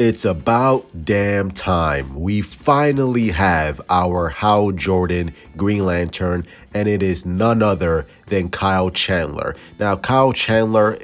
It's about damn time. We finally have our Hal Jordan Green Lantern, and it is none other than Kyle Chandler. Now, Kyle Chandler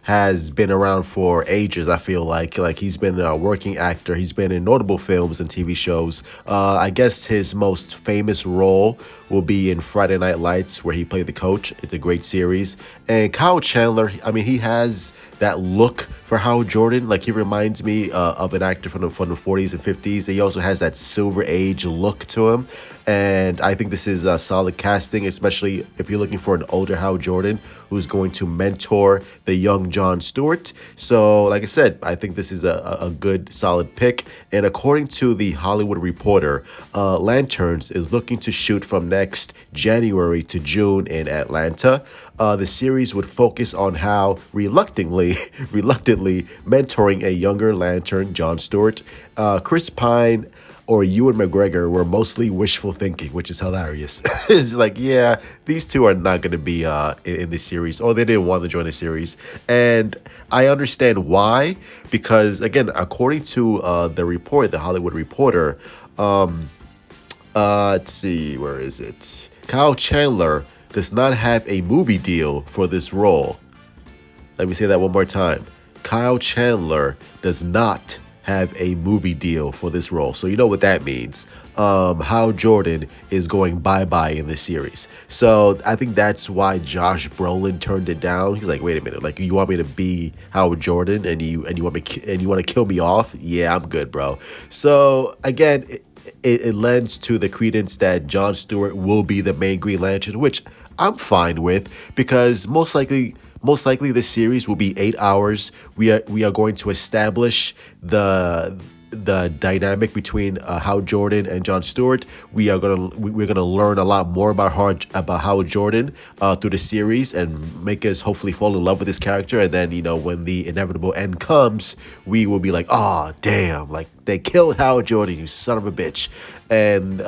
has been around for ages. I feel like he's been a working actor. He's been in notable films and TV shows. I guess his most famous role will be in Friday Night Lights, where he played the coach. It's a great series. And Kyle Chandler, I mean, he has that look for Hal Jordan. Like, he reminds me of an actor from the 40s and 50s. He also has that Silver Age look to him. And I think this is a solid casting, especially if you're looking for an older Hal Jordan who's going to mentor the young John Stewart. So, like I said, I think this is a good, solid pick. And according to the Hollywood Reporter, Lanterns is looking to shoot from next January to June in Atlanta. The series would focus on how reluctantly mentoring a younger Lantern, John Stewart. Chris Pine or Ewan McGregor were mostly wishful thinking, which is hilarious. It's like, yeah, these two are not going to be in the series, or they didn't want to join the series. And I understand why, because, again, according to the Hollywood Reporter, let's see, where is it? Kyle Chandler does not have a movie deal for this role. Let me say that one more time. Kyle Chandler does not have a movie deal for this role. So you know what that means. Hal Jordan is going bye-bye in this series. So I think that's why Josh Brolin turned it down. He's like, wait a minute, like, you want me to be Hal Jordan and you want to kill me off? Yeah, I'm good, bro. So again, it lends to the credence that John Stewart will be the main Green Lantern, which I'm fine with, because most likely this series will be 8 hours. We are going to establish the dynamic between Hal Jordan and John Stewart. We're gonna learn a lot more about Hal Jordan through the series, and make us hopefully fall in love with this character. And then, when the inevitable end comes, we will be like, oh damn, like, they killed Hal Jordan, you son of a bitch. And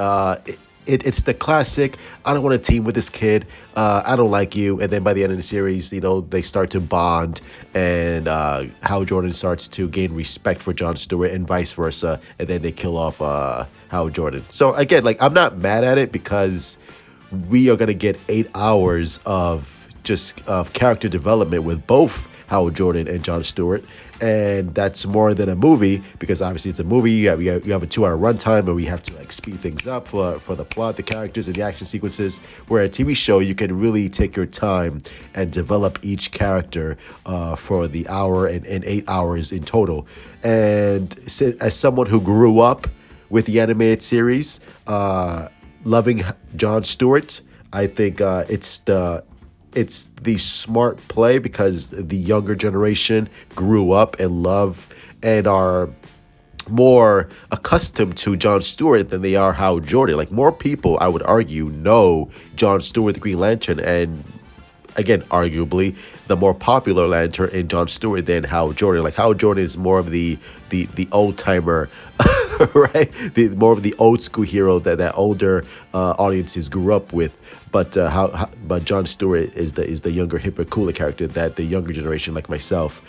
it's the classic, I don't want to team with this kid, I don't like you. And then by the end of the series, they start to bond, and Hal Jordan starts to gain respect for John Stewart, and vice versa. And then they kill off Hal Jordan. So again, like, I'm not mad at it, because we are going to get 8 hours of character development with both Hal Jordan and John Stewart. And that's more than a movie, because obviously it's a movie. You have a 2-hour runtime, and we have to, like, speed things up for the plot, the characters, and the action sequences. Where a TV show, you can really take your time and develop each character for the hour and 8 hours in total. And as someone who grew up with the animated series, loving John Stewart, I think it's the smart play, because the younger generation grew up and love and are more accustomed to John Stewart than they are Hal Jordan. Like, more people, I would argue, know John Stewart, the Green Lantern, and again, arguably the more popular Lantern in John Stewart than Hal Jordan. Like, Hal Jordan is more of the old timer, right? More of the old school hero that older audiences grew up with. But John Stewart is the younger, hipper, cooler character that the younger generation, like myself,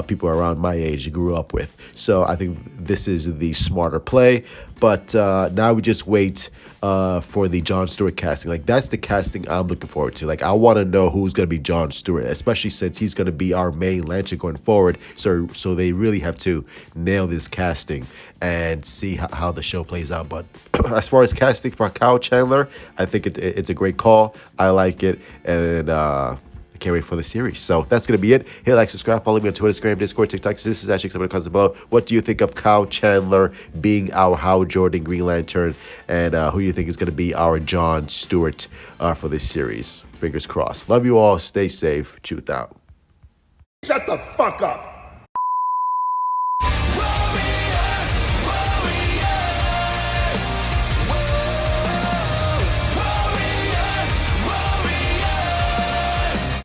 people around my age, grew up with. So I think this is the smarter play. But now we just wait for the John Stewart casting. Like, that's the casting I'm looking forward to. Like, I want to know who's going to be John Stewart, especially since he's going to be our main Lantern going forward. So they really have to nail this casting and see how the show plays out. But as far as casting for Kyle Chandler, I think it's a great call. I like it, and I can't wait for the series. So that's going to be it. Hit like, subscribe, follow me on Twitter, Instagram, Discord, TikTok. So this is actually somebody comes below. What do you think of Kyle Chandler being our Hal Jordan Green Lantern? And who do you think is going to be our John Stewart for this series? Fingers crossed. Love you all. Stay safe. Truth out. Shut the fuck up.